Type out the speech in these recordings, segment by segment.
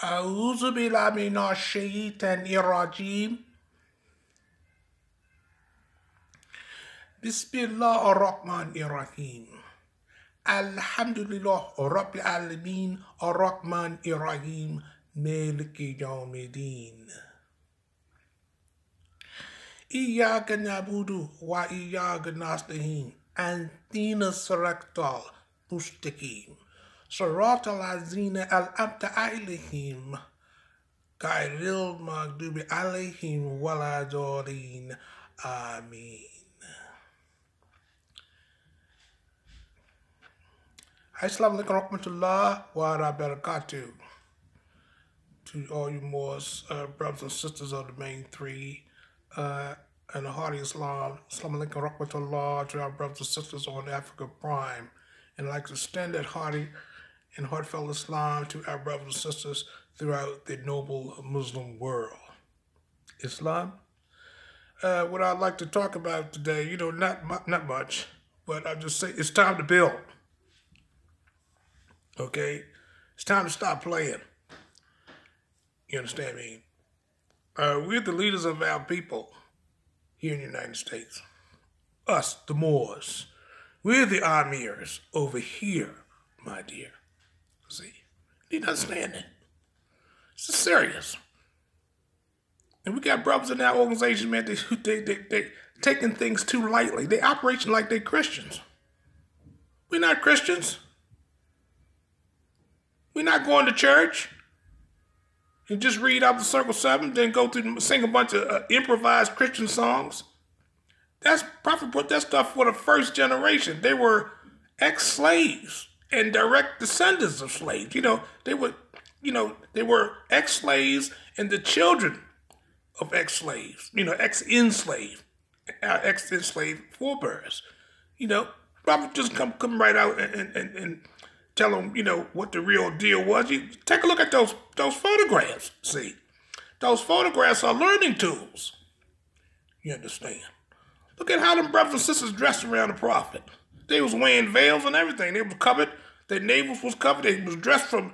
أعوذ بالله من الشيطان الرجيم بسم الله الرحمن الرحيم الحمد لله رب العالمين الرحمن الرحيم مالك يوم الدين إياك نعبد وإياك نستعين اهدنا الصراط المستقيم صراط الذين أنعمت عليهم غير المغضوب عليهم ولا الضالين آمين. Assalamu alaikum warahmatullah wa barakatuh. To all you Moors, brothers and sisters of the main three, and the hearty Islam. Assalamu alaikum warahmatullah to our brothers and sisters on Africa Prime. And I'd like to extend that hearty and heartfelt Islam to our brothers and sisters throughout the noble Muslim world. Islam? What I'd like to talk about today, not much, but I'll just say it's time to build. Okay? It's time to stop playing. You understand me? We're the leaders of our people here in the United States. Us, the Moors. We're the Amirs over here, my dear. See? You need to understand that. This is serious. And we got brothers in our organization, man, they taking things too lightly. They operating like they Christians. We're not Christians. We're not going to church and just read out the Circle 7, then go through and sing a bunch of improvised Christian songs. That's probably put that stuff for the first generation. They were ex-slaves and direct descendants of slaves. They were ex-slaves and the children of ex-slaves, ex-enslaved, ex-enslaved forebears. Probably just come right out and tell them, what the real deal was. You take a look at those photographs, see. Those photographs are learning tools. You understand? Look at how them brothers and sisters dressed around the prophet. They was wearing veils and everything. They was covered. Their navels was covered. They was dressed from,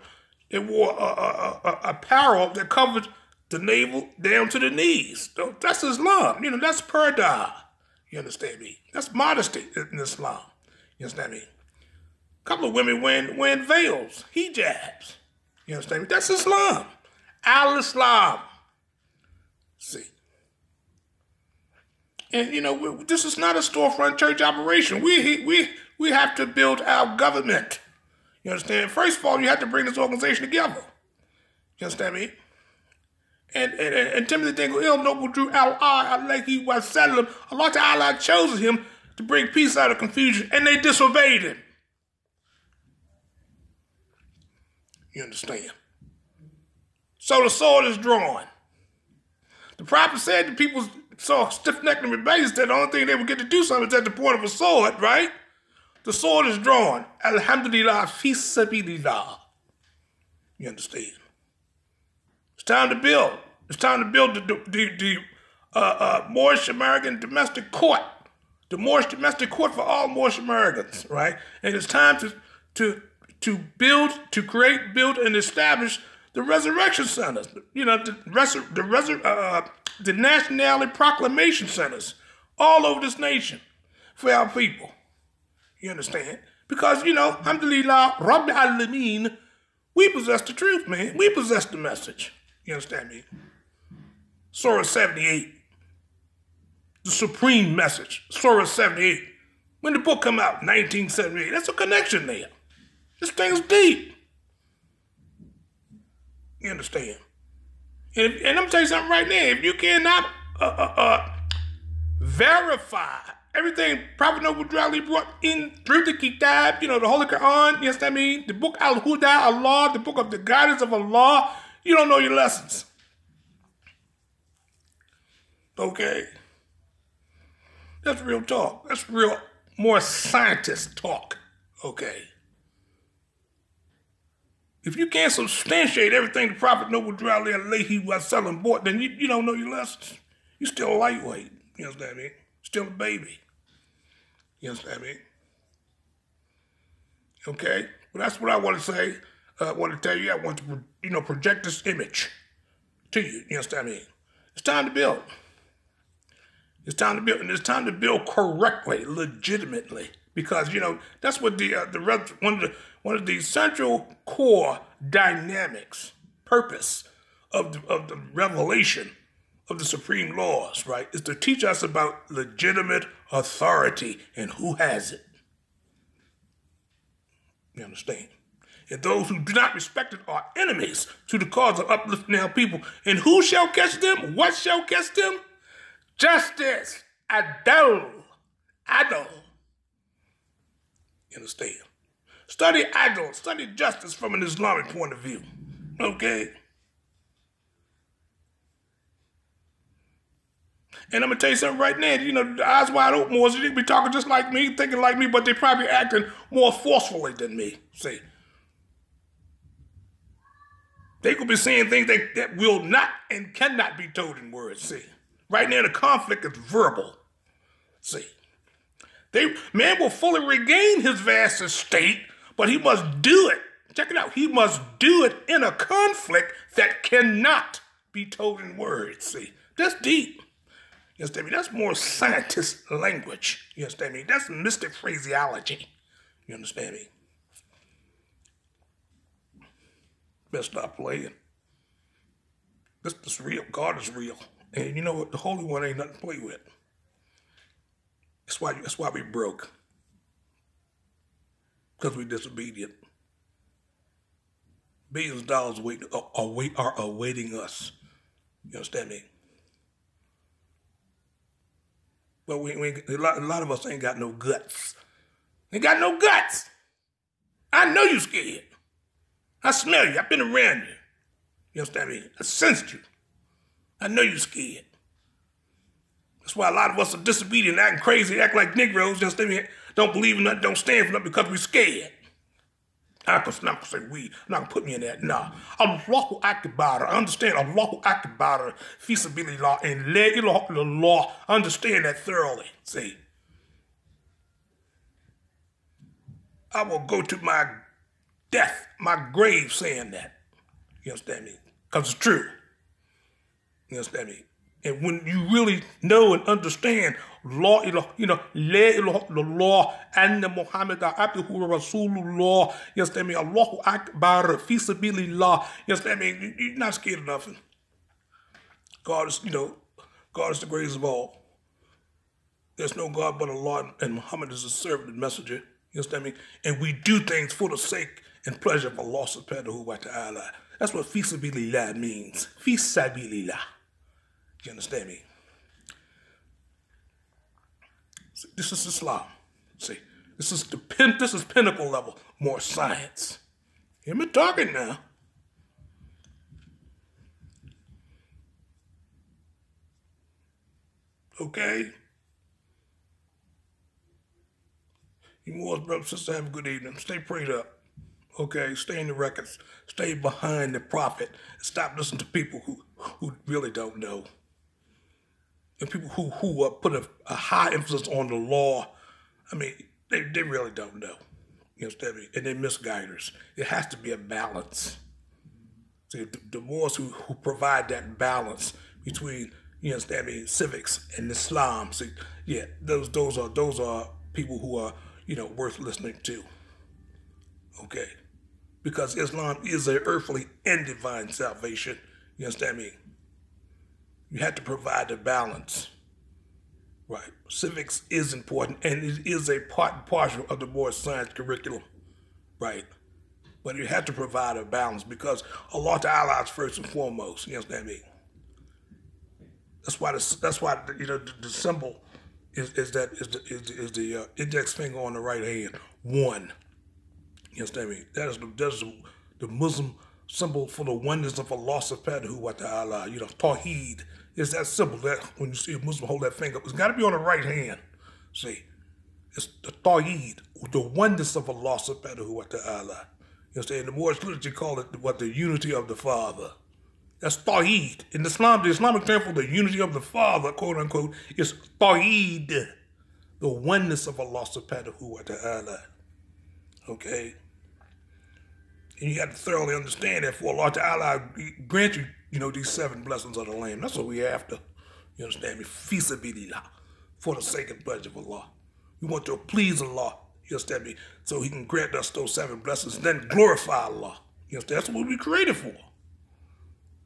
they wore apparel that covered the navel down to the knees. That's Islam. That's purdah. You understand me? That's modesty in Islam. You understand me? A couple of women wearing veils, hijabs. You understand me? That's Islam. Al-Islam. See. And, this is not a storefront church operation. We have to build our government. You understand? First of all, you have to bring this organization together. You understand me? And Timothy Dingle, noble Drew A.A.A, alayhi wa sallam, Allah Ta'ala chose him to bring peace out of confusion, and they disobeyed him. You understand? So the sword is drawn. The prophet said the people saw stiff-necked and rebellious that the only thing they would get to do something is at the point of a sword, right? The sword is drawn. Alhamdulillah, fi sabilillah. You understand? It's time to build. It's time to build the Moorish American domestic court. The Moorish domestic court for all Moorish Americans, right? And it's time to build, to create, build, and establish the resurrection centers. The nationality proclamation centers all over this nation for our people. You understand? Because, alhamdulillah, Rabbil Alameen, we possess the truth, man. We possess the message. You understand me? Surah 78. The supreme message. Surah 78. When the book come out, 1978. That's a connection there. This thing's deep. You understand? And I'm going to tell you something right now. If you cannot verify everything Prophet Noble Drew brought in through the Kitab, the Holy Quran, you understand me? The book Al-Huda, Allah, the book of the guidance of Allah, you don't know your lessons. Okay? That's real talk. That's real, more scientist talk. Okay? If you can't substantiate everything the Prophet Noble Drew alayhi wa sallam bought, then you don't know your lessons. You're still lightweight. You understand me? Still a baby. You understand me? Okay? Well, that's what I want to say. I want to tell you, I want to, project this image to you. You understand what I mean? It's time to build. It's time to build, and it's time to build correctly, legitimately, because that's what one of the central core dynamics, purpose of the revelation of the supreme laws, right, is to teach us about legitimate authority and who has it. You understand? And those who do not respect it are enemies to the cause of uplifting our people. And who shall catch them? What shall catch them? Justice. Adil. You understand? Study adil. Study justice from an Islamic point of view. Okay? And I'm going to tell you something right now. The eyes wide open ones, they be talking just like me, thinking like me, but they probably acting more forcefully than me. See? They could be saying things that will not and cannot be told in words. See? Right now, the conflict is verbal. See? Man will fully regain his vast estate, but he must do it. Check it out. He must do it in a conflict that cannot be told in words. See? That's deep. You understand me? That's more scientist language. You understand me? That's mystic phraseology. You understand me? Best stop playing. This is real. God is real. And you know what? The Holy One ain't nothing to play with. That's why we broke. Because we disobedient. Billions of dollars are awaiting us. You understand me? But a lot of us ain't got no guts. Ain't got no guts. I know you scared. I smell you. I've been around you. You understand me? I sensed you. I know you scared. That's why a lot of us are disobedient, acting crazy, act like Negroes. You understand me? Don't believe in nothing, don't stand for nothing because we're scared. I'm not going to say we. I'm not going to put me in that. Nah. Allahu Akbar. Understand Allahu Akbar. Fisabilillah and la ilaha illallah. Understand that thoroughly. See. I will go to my death, my grave saying that. You understand me? Because it's true. You understand me? And when you really know and understand la ilaha illallah anna Muhammad abduhu wa rasulullah, you understand me? Allahu Akbar fi sabilillah. You understand me? You're not scared of nothing. God is the greatest of all. There's no God but Allah, and Muhammad is a servant and messenger. You understand me? And we do things for the sake and pleasure of Allah subhanahu wa ta'ala. That's what fi sabilillah means. Fi sabilillah. You understand me? See, this is Islam. See, this is pinnacle level, more science. Hear me talking now. Okay? You Moors, brothers and sisters, have a good evening. Stay prayed up. Okay? Stay in the records. Stay behind the prophet. Stop listening to people who really don't know. And people who put a high emphasis on the law, I mean, they really don't know. You understand me? And they misguide us. It has to be a balance. See, the Moors who provide that balance between, you understand me, civics and Islam. See, yeah, those are people who are, worth listening to. Okay? Because Islam is an earthly and divine salvation. You understand me? You have to provide a balance, right? Civics is important, and it is a part and parcel of the Moorish science curriculum, right? But you have to provide a balance because Allah Ta'ala is first and foremost. You understand me? That's why the symbol is the index finger on the right hand, one. You understand me? That is the Muslim symbol for the oneness of Allah subhanahu wa ta'ala. Tawheed is that symbol that when you see a Muslim hold that finger up, it's got to be on the right hand. See, it's the Tawheed, the oneness of Allah subhanahu wa ta'ala. You understand? The Moorish literature call it the unity of the Father. That's Tawheed. In Islam, the Islamic term for the unity of the Father, quote unquote, is Tawheed, the oneness of Allah subhanahu wa ta'ala. Okay? And you have to thoroughly understand that for Allah Ta'ala grant you, these 7 blessings of the Lamb. That's what we have to, you understand me? Fi sabilillah, for the sake and pleasure of Allah. We want to please Allah, you understand me? So He can grant us those 7 blessings and then glorify Allah. You understand? That's what we were created for.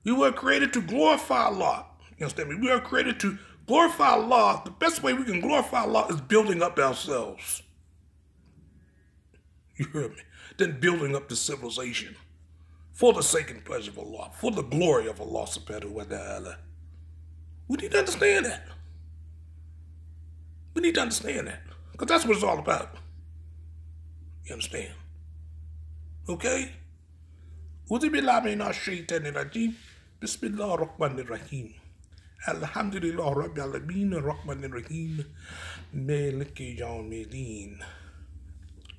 We were created to glorify Allah. You understand me? We are created to glorify Allah. The best way we can glorify Allah is building up ourselves. You heard me? Then building up the civilization for the sake and pleasure of Allah, for the glory of Allah subhanahu wa ta'ala. We need to understand that. We need to understand that. Because that's what it's all about. You understand? Okay? Uzibillah min ash-shaytanir rajim. Bismillah ar-Rahmanir Rahim. Alhamdulillah Rabbil Alameen ar-Rahmanir Rahim. Maliki Yawmiddin.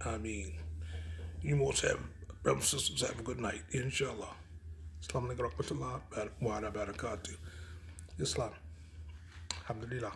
Ameen. You most have, brothers and sisters, have a good night, inshallah. Assalamu alaikum wa rahmatullah wa barakatuh. Islam. Alhamdulillah.